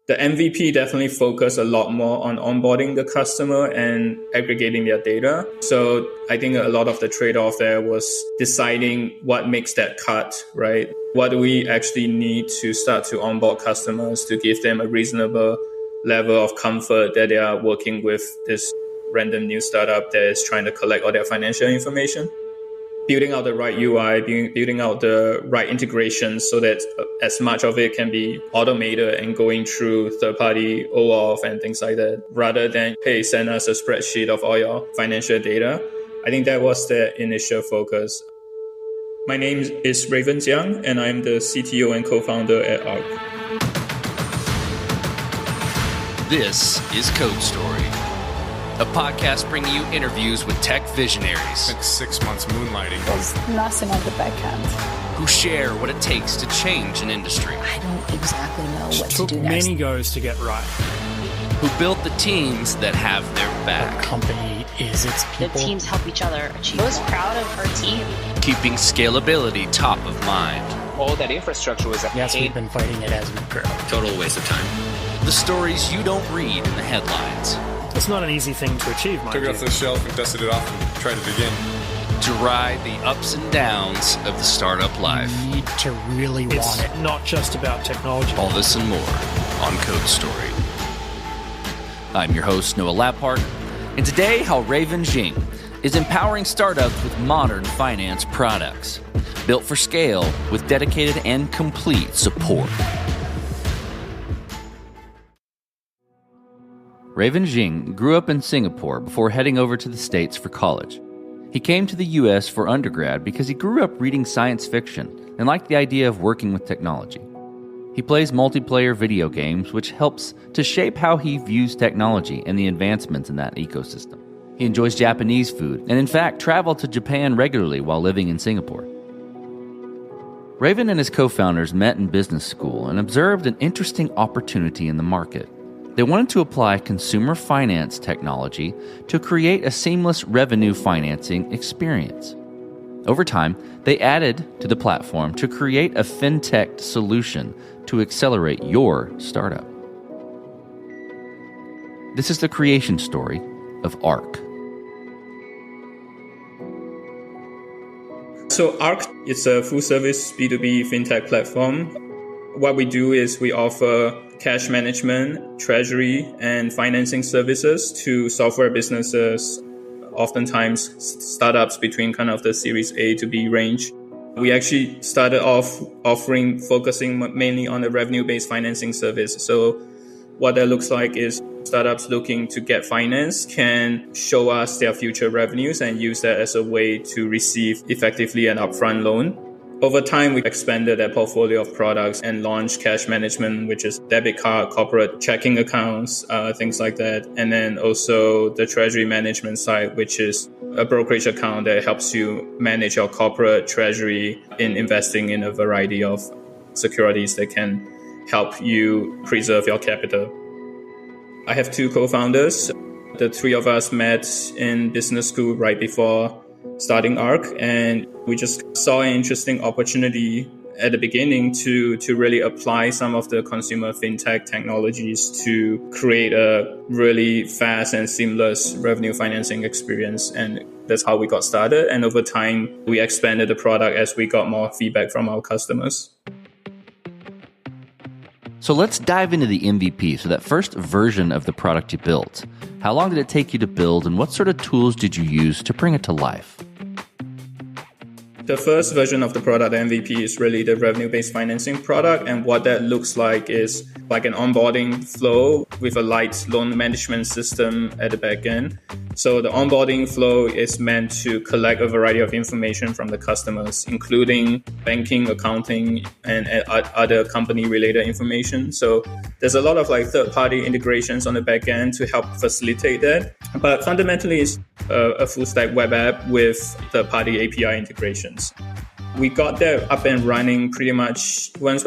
The MVP definitely focused a lot more on onboarding the customer and aggregating their data. So I think a lot of the trade-off there was deciding what makes that cut, right? What do we actually need to start to onboard customers to give them a reasonable level of comfort that they are working with this random new startup that is trying to collect all their financial information? Building out the right UI, building out the right integrations so that as much of it can be automated and going through third-party OAuth and things like that, rather than, hey, send us a spreadsheet of all your financial data. I think that was the initial focus. My name is Raven Jiang, and I'm the CTO and co-founder at Arc. This is Code Story, a podcast bringing you interviews with tech visionaries. Like 6 months moonlighting. There's nothing on the back end. Who share what it takes to change an industry. I don't exactly know what to do took next. many goes to get right. Who build the teams that have their back. The company is its people. The teams help each other achieve. I was proud of our team. Keeping scalability top of mind. All that infrastructure was Yes, we've been fighting it as we grow. Total waste of time. The stories you don't read in the headlines. It's not an easy thing to achieve, mind Took it you. off the shelf and dusted it off and tried it again. To ride the ups and downs of the startup life. You need to really It's want it. not just about technology. All this and more on Code Story. I'm your host, Noah Lappart, and today how Raven Jiang is empowering startups with modern finance products, built for scale with dedicated and complete support. Raven Jiang grew up in Singapore before heading over to the States for college. He came to the US for undergrad because he grew up reading science fiction and liked the idea of working with technology. He plays multiplayer video games, which helps to shape how he views technology and the advancements in that ecosystem. He enjoys Japanese food and, in fact, traveled to Japan regularly while living in Singapore. Raven and his co-founders met in business school and observed an interesting opportunity in the market. They wanted to apply consumer finance technology to create a seamless revenue financing experience. Over time, they added to the platform to create a fintech solution to accelerate your startup. This is the creation story of Arc. So Arc is a full-service B2B fintech platform. What we do is we offer cash management, treasury, and financing services to software businesses, oftentimes startups between kind of the Series A to B range. We actually started off focusing mainly on the revenue-based financing service. So what that looks like is startups looking to get finance can show us their future revenues and use that as a way to receive effectively an upfront loan. Over time, we expanded that portfolio of products and launched cash management, which is debit card, corporate checking accounts, things like that. And then also the treasury management side, which is a brokerage account that helps you manage your corporate treasury in investing in a variety of securities that can help you preserve your capital. I have two co-founders. The three of us met in business school right before starting Arc, and we just saw an interesting opportunity at the beginning to really apply some of the consumer fintech technologies to create a really fast and seamless revenue financing experience. And that's how we got started. And over time, we expanded the product as we got more feedback from our customers. So let's dive into the MVP, so that first version of the product you built. How long did it take you to build, and what sort of tools did you use to bring it to life? The first version of the product, the MVP, is really the revenue-based financing product. And what that looks like is like an onboarding flow with a light loan management system at the back end. So the onboarding flow is meant to collect a variety of information from the customers, including banking, accounting, and other company-related information. So there's a lot of like third-party integrations on the back end to help facilitate that. But fundamentally, it's a full-stack web app with third-party API integrations. We got that up and running pretty much once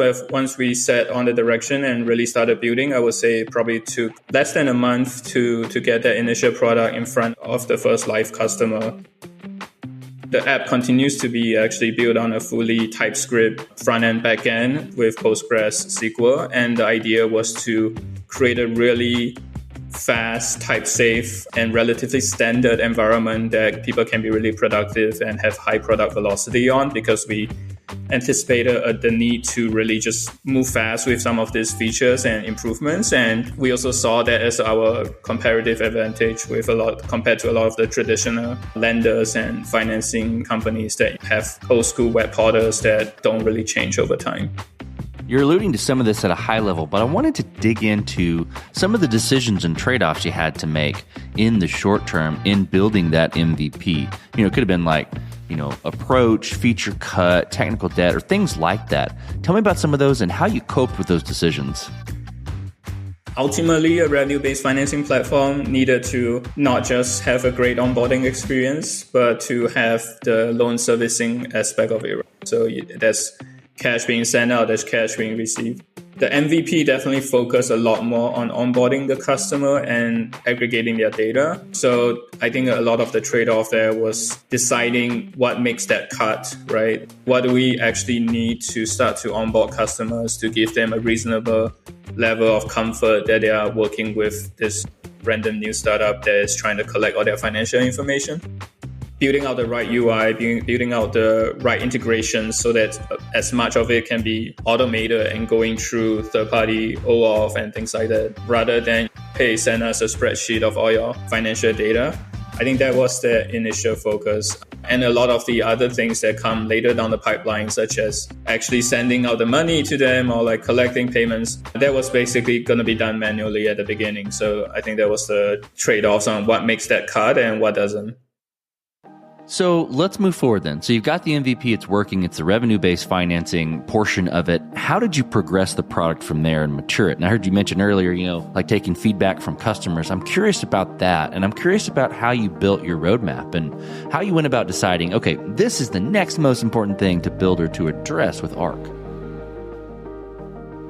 we set on the direction and really started building. I would say it probably took less than a month to get that initial product in front of the first live customer. The app continues to be actually built on a fully TypeScript front-end, back-end with Postgres SQL. And the idea was to create a really fast, type safe, and relatively standard environment that people can be really productive and have high product velocity on, because we anticipated the need to really just move fast with some of these features and improvements. And we also saw that as our comparative advantage compared to a lot of the traditional lenders and financing companies that have old school web portals that don't really change over time. You're alluding to some of this at a high level, but I wanted to dig into some of the decisions and trade-offs you had to make in the short term in building that MVP. It could have been like, approach, feature cut, technical debt, or things like that. Tell me about some of those and how you coped with those decisions. Ultimately, a revenue-based financing platform needed to not just have a great onboarding experience, but to have the loan servicing aspect of it. So that's cash being sent out, there's cash being received. The MVP definitely focused a lot more on onboarding the customer and aggregating their data. So I think a lot of the trade-off there was deciding what makes that cut, right? What do we actually need to start to onboard customers to give them a reasonable level of comfort that they are working with this random new startup that is trying to collect all their financial information? Building out the right UI, building out the right integration so that as much of it can be automated and going through third-party OAuth and things like that, rather than, hey, send us a spreadsheet of all your financial data. I think that was the initial focus. And a lot of the other things that come later down the pipeline, such as actually sending out the money to them or like collecting payments, that was basically going to be done manually at the beginning. So I think that was the trade-offs on what makes that cut and what doesn't. So let's move forward then. So you've got the MVP, it's working, it's the revenue-based financing portion of it. How did you progress the product from there and mature it? And I heard you mention earlier, like taking feedback from customers. I'm curious about that. And I'm curious about how you built your roadmap and how you went about deciding, okay, this is the next most important thing to build or to address with Arc.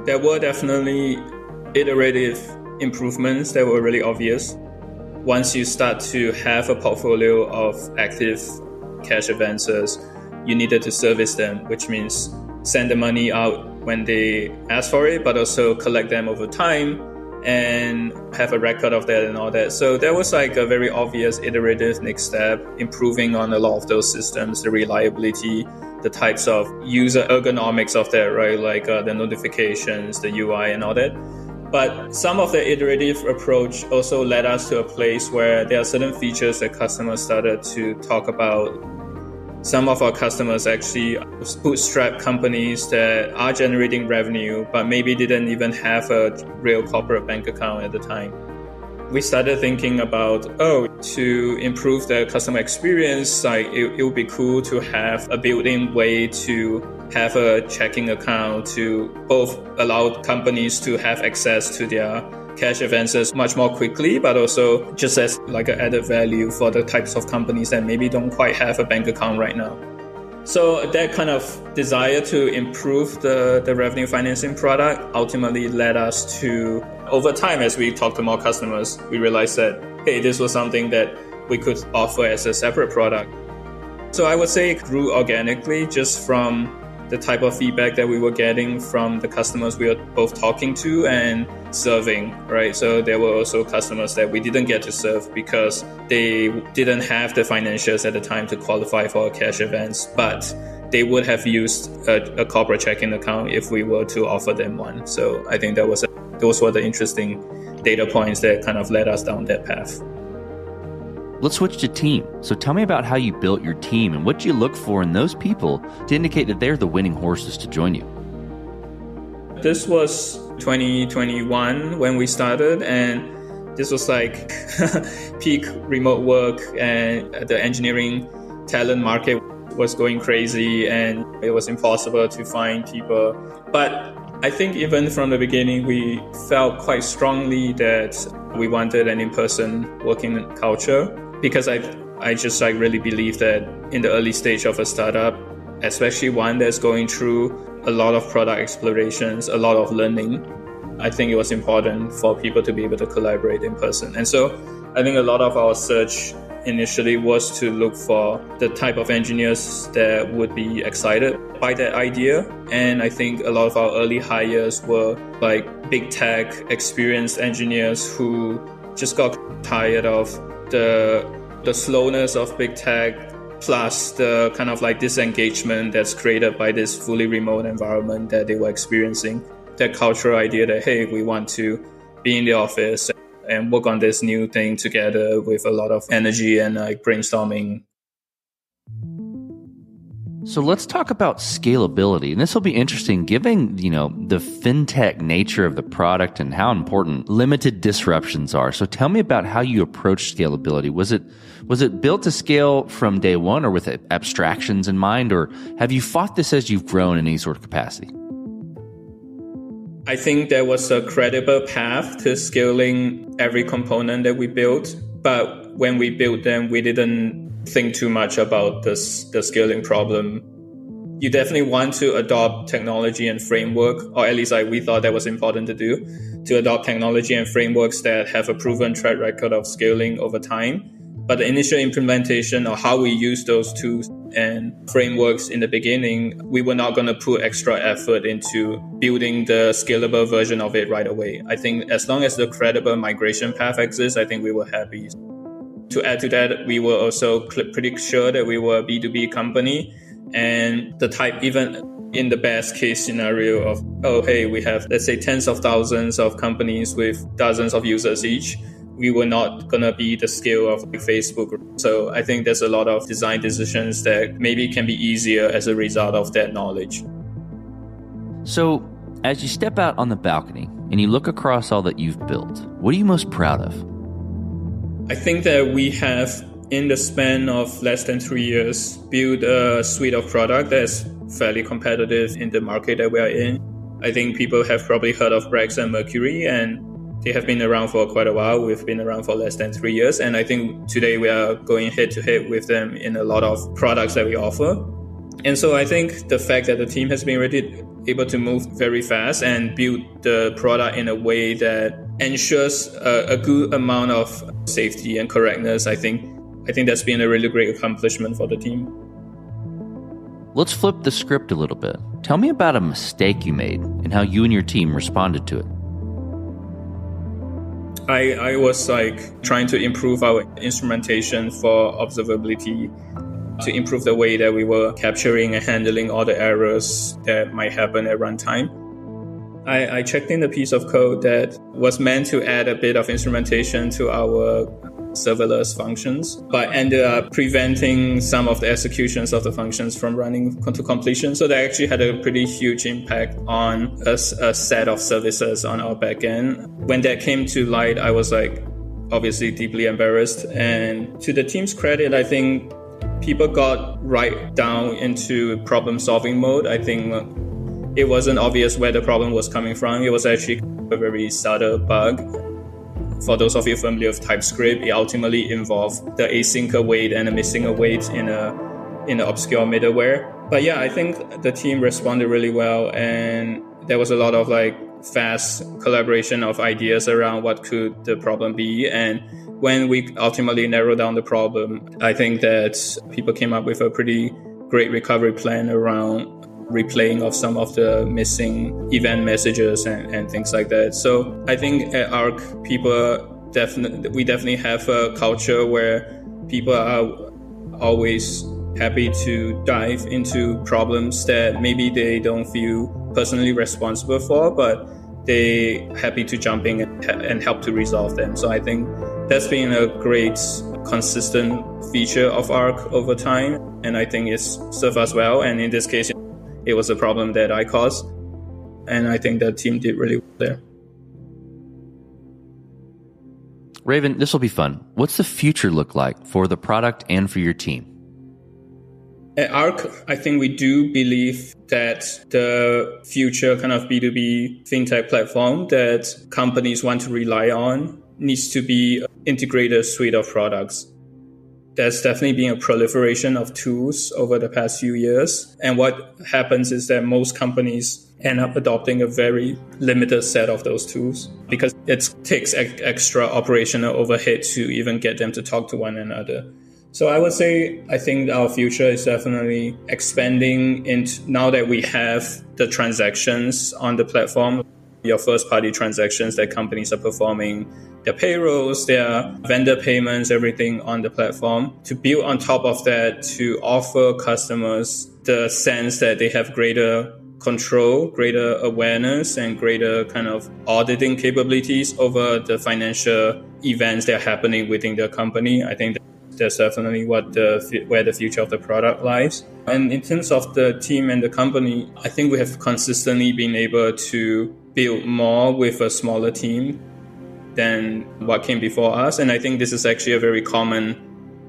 There were definitely iterative improvements that were really obvious. Once you start to have a portfolio of active cash advances, you needed to service them, which means send the money out when they ask for it, but also collect them over time and have a record of that and all that. So that was like a very obvious iterative next step, improving on a lot of those systems, the reliability, the types of user ergonomics of that, right? Like the notifications, the UI and all that. But some of the iterative approach also led us to a place where there are certain features that customers started to talk about. Some of our customers actually bootstrap companies that are generating revenue, but maybe didn't even have a real corporate bank account at the time. We started thinking about, to improve the customer experience, like it would be cool to have a built-in way to have a checking account to both allow companies to have access to their cash advances much more quickly, but also just as like an added value for the types of companies that maybe don't quite have a bank account right now. So that kind of desire to improve the revenue financing product ultimately led us to, over time, as we talked to more customers, we realized that, hey, this was something that we could offer as a separate product. So I would say it grew organically just from the type of feedback that we were getting from the customers we were both talking to and serving, right? So there were also customers that we didn't get to serve because they didn't have the financials at the time to qualify for a cash advance, but they would have used a corporate checking account if we were to offer them one. So I think those were the interesting data points that kind of led us down that path. Let's switch to team. So tell me about how you built your team and what you look for in those people to indicate that they're the winning horses to join you. This was 2021 when we started, and this was like peak remote work, and the engineering talent market was going crazy and it was impossible to find people. But I think even from the beginning, we felt quite strongly that we wanted an in-person working culture, because I just like really believe that in the early stage of a startup, especially one that's going through a lot of product explorations, a lot of learning, I think it was important for people to be able to collaborate in person. And so I think a lot of our search initially was to look for the type of engineers that would be excited by that idea. And I think a lot of our early hires were like big tech experienced engineers who just got tired of the slowness of big tech, plus the kind of like disengagement that's created by this fully remote environment that they were experiencing. That cultural idea that, hey, we want to be in the office and work on this new thing together with a lot of energy and like brainstorming. So let's talk about scalability. And this will be interesting given, the fintech nature of the product and how important limited disruptions are. So tell me about how you approach scalability. Was it built to scale from day one or with abstractions in mind, or have you fought this as you've grown in any sort of capacity? I think there was a credible path to scaling every component that we built. But when we built them, we didn't think too much about the scaling problem. You definitely want to adopt technology and framework, or at least we thought that was important to do, to adopt technology and frameworks that have a proven track record of scaling over time. But the initial implementation or how we use those tools and frameworks in the beginning, we were not going to put extra effort into building the scalable version of it right away. I think as long as the credible migration path exists, I think we were happy. To add to that, we were also pretty sure that we were a B2B company, and the type, even in the best case scenario of, oh, hey, we have, let's say, tens of thousands of companies with dozens of users each, we were not going to be the scale of Facebook. So I think there's a lot of design decisions that maybe can be easier as a result of that knowledge. So as you step out on the balcony and you look across all that you've built, what are you most proud of? I think that we have, in the span of less than 3 years, built a suite of product that's fairly competitive in the market that we are in. I think people have probably heard of Brex and Mercury, and they have been around for quite a while. We've been around for less than 3 years. And I think today we are going head to head with them in a lot of products that we offer. And so I think the fact that the team has been able to move very fast and build the product in a way that ensures a good amount of safety and correctness, I think that's been a really great accomplishment for the team. Let's flip the script a little bit. Tell me about a mistake you made and how you and your team responded to it. I was trying to improve our instrumentation for observability, to improve the way that we were capturing and handling all the errors that might happen at runtime. I checked in a piece of code that was meant to add a bit of instrumentation to our serverless functions, but ended up preventing some of the executions of the functions from running to completion. So that actually had a pretty huge impact on a set of services on our backend. When that came to light, I was obviously deeply embarrassed. And to the team's credit, I think people got right down into problem-solving mode. I think it wasn't obvious where the problem was coming from. It was actually a very subtle bug. For those of you familiar with TypeScript, it ultimately involved the async await and a missing await in an obscure middleware. But yeah, I think the team responded really well, and there was a lot of fast collaboration of ideas around what could the problem be. And when we ultimately narrowed down the problem, I think that people came up with a pretty great recovery plan around replaying of some of the missing event messages and things like that. So I think at Arc, we definitely have a culture where people are always happy to dive into problems that maybe they don't feel personally responsible for, but they happy to jump in and help to resolve them. So I think that's been a great consistent feature of Arc over time, and I think it's served us well. And in this case, it was a problem that I caused, and I think the team did really well there. Raven, this will be fun. What's the future look like for the product and for your team? At Arc, I think we do believe that the future kind of B2B fintech platform that companies want to rely on needs to be an integrated suite of products. There's definitely been a proliferation of tools over the past few years. And what happens is that most companies end up adopting a very limited set of those tools because it takes extra operational overhead to even get them to talk to one another. So I would say, I think our future is definitely expanding into, now that we have the transactions on the platform, your first party transactions that companies are performing, their payrolls, their vendor payments, everything on the platform, to build on top of that, to offer customers the sense that they have greater control, greater awareness, and greater kind of auditing capabilities over the financial events that are happening within their company. I think that's definitely where the future of the product lies. And in terms of the team and the company, I think we have consistently been able to build more with a smaller team than what came before us. And I think this is actually a very common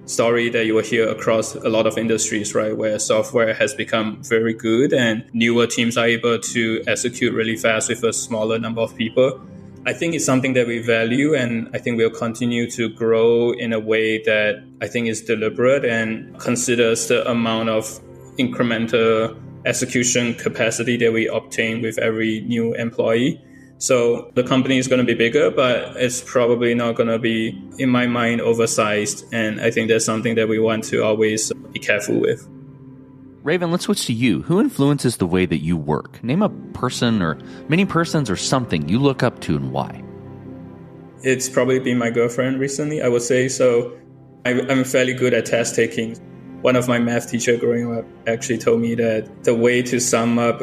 story that you will hear across a lot of industries, right? Where software has become very good and newer teams are able to execute really fast with a smaller number of people. I think it's something that we value, and I think we'll continue to grow in a way that I think is deliberate and considers the amount of incremental execution capacity that we obtain with every new employee. So the company is going to be bigger, but it's probably not going to be, in my mind, oversized. And I think that's something that we want to always be careful with. Raven, let's switch to you. Who influences the way that you work? Name a person or many persons or something you look up to and why. It's probably been my girlfriend recently, I would say. So I'm fairly good at test taking. One of my math teachers growing up actually told me that the way to sum up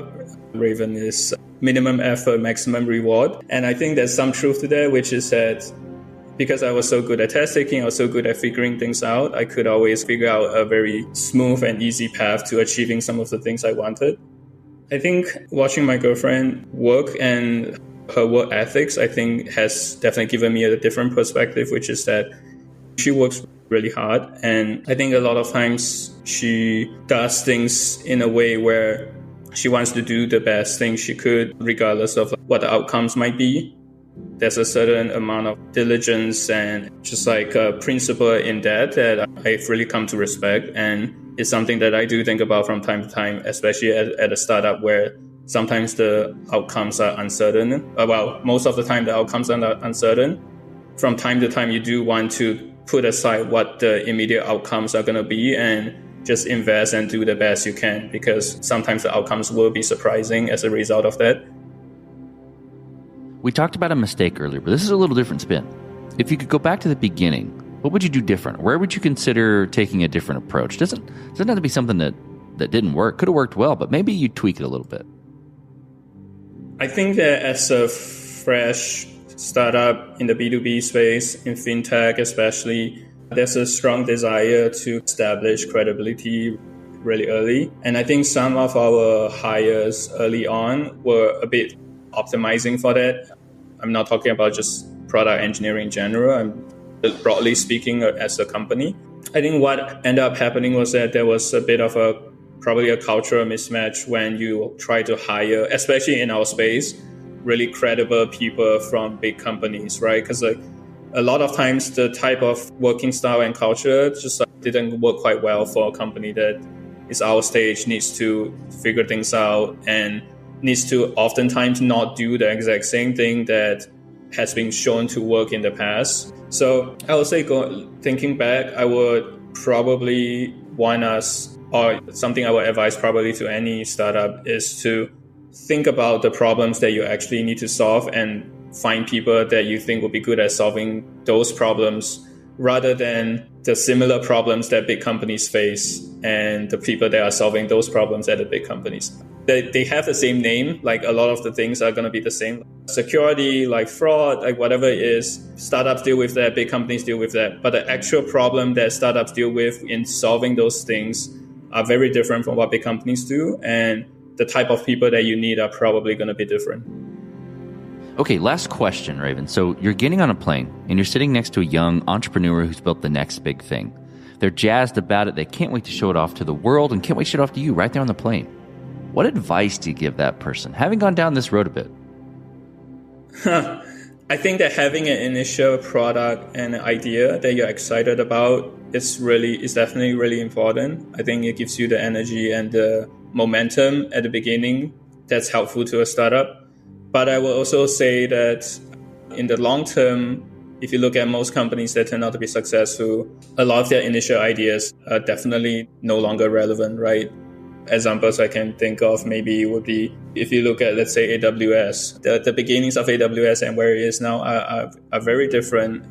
Raven is minimum effort, maximum reward. And I think there's some truth to that, which is that because I was so good at test taking, I was so good at figuring things out, I could always figure out a very smooth and easy path to achieving some of the things I wanted. I think watching my girlfriend work and her work ethics, I think has definitely given me a different perspective, which is that she works really hard. And I think a lot of times she does things in a way where she wants to do the best thing she could, regardless of what the outcomes might be. There's a certain amount of diligence and just like a principle in that I've really come to respect. And it's something that I do think about from time to time, especially at a startup where sometimes the outcomes are uncertain. Well, most of the time the outcomes are uncertain. From time to time, you do want to put aside what the immediate outcomes are going to be and just invest and do the best you can, because sometimes the outcomes will be surprising as a result of that. We talked about a mistake earlier, but this is a little different spin. If you could go back to the beginning, what would you do different? Where would you consider taking a different approach? Doesn't have to be something that didn't work. Could have worked well, but maybe you tweak it a little bit. I think that as a fresh startup in the B2B space, in fintech especially, there's a strong desire to establish credibility really early. And I think some of our hires early on were a bit optimizing for that. I'm not talking about just product engineering in general. I'm broadly speaking as a company. I think what ended up happening was that there was a bit of probably a cultural mismatch when you try to hire, especially in our space, really credible people from big companies, right? Because a lot of times the type of working style and culture just didn't work quite well for a company that is our stage, needs to figure things out and needs to oftentimes not do the exact same thing that has been shown to work in the past. So I would say, thinking back, I would probably want us, or something I would advise probably to any startup, is to think about the problems that you actually need to solve and find people that you think will be good at solving those problems, rather than the similar problems that big companies face and the people that are solving those problems at the big companies. They have the same name, like a lot of the things are going to be the same. Security, like fraud, like whatever it is, startups deal with that, big companies deal with that. But the actual problem that startups deal with in solving those things are very different from what big companies do. And the type of people that you need are probably going to be different. Okay, last question, Raven. So you're getting on a plane and you're sitting next to a young entrepreneur who's built the next big thing. They're jazzed about it. They can't wait to show it off to the world and can't wait to show it off to you right there on the plane. What advice do you give that person, having gone down this road a bit? I think that having an initial product and an idea that you're excited about is definitely really important. I think it gives you the energy and the momentum at the beginning that's helpful to a startup. But I will also say that in the long term, if you look at most companies that turn out to be successful, a lot of their initial ideas are definitely no longer relevant, right? Examples I can think of maybe would be if you look at, let's say, AWS. The beginnings of AWS and where it is now are very different.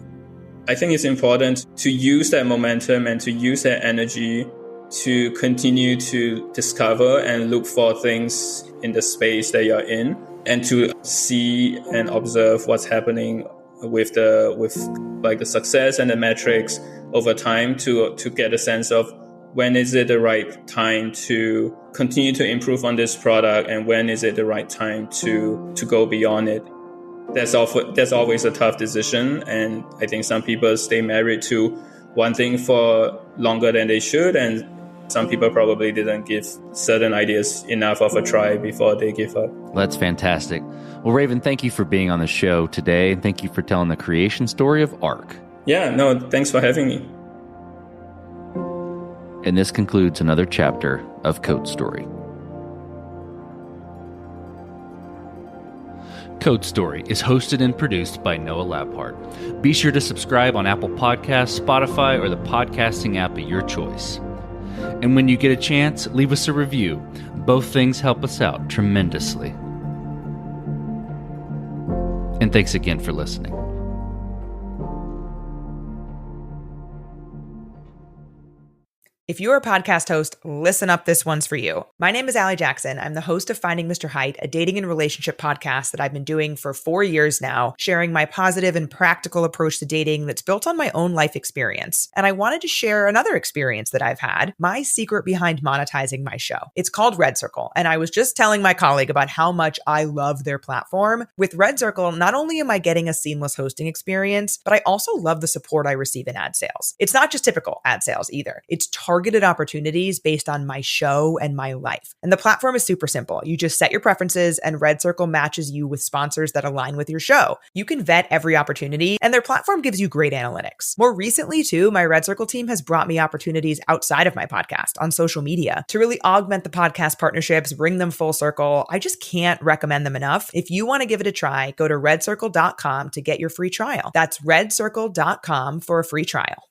I think it's important to use that momentum and to use that energy to continue to discover and look for things in the space that you're in, and to see and observe what's happening with the success and the metrics over time to get a sense of when is it the right time to continue to improve on this product, and when is it the right time to go beyond it. That's always a tough decision, and I think some people stay married to one thing for longer than they should, and some people probably didn't give certain ideas enough of a try before they give up. That's fantastic. Well, Raven, thank you for being on the show today, and thank you for telling the creation story of Arc. Yeah, no, thanks for having me. And this concludes another chapter of Code Story. Code Story is hosted and produced by Noah Labhart. Be sure to subscribe on Apple Podcasts, Spotify, or the podcasting app of your choice. And when you get a chance, leave us a review. Both things help us out tremendously. And thanks again for listening. If you're a podcast host, listen up, this one's for you. My name is Allie Jackson. I'm the host of Finding Mr. Height, a dating and relationship podcast that I've been doing for 4 years now, sharing my positive and practical approach to dating that's built on my own life experience. And I wanted to share another experience that I've had, my secret behind monetizing my show. It's called Red Circle, and I was just telling my colleague about how much I love their platform. With Red Circle, not only am I getting a seamless hosting experience, but I also love the support I receive in ad sales. It's not just typical ad sales either. It's targeted opportunities based on my show and my life. And the platform is super simple. You just set your preferences and Red Circle matches you with sponsors that align with your show. You can vet every opportunity, and their platform gives you great analytics. More recently, too, my Red Circle team has brought me opportunities outside of my podcast on social media to really augment the podcast partnerships, bring them full circle. I just can't recommend them enough. If you want to give it a try, go to redcircle.com to get your free trial. That's redcircle.com for a free trial.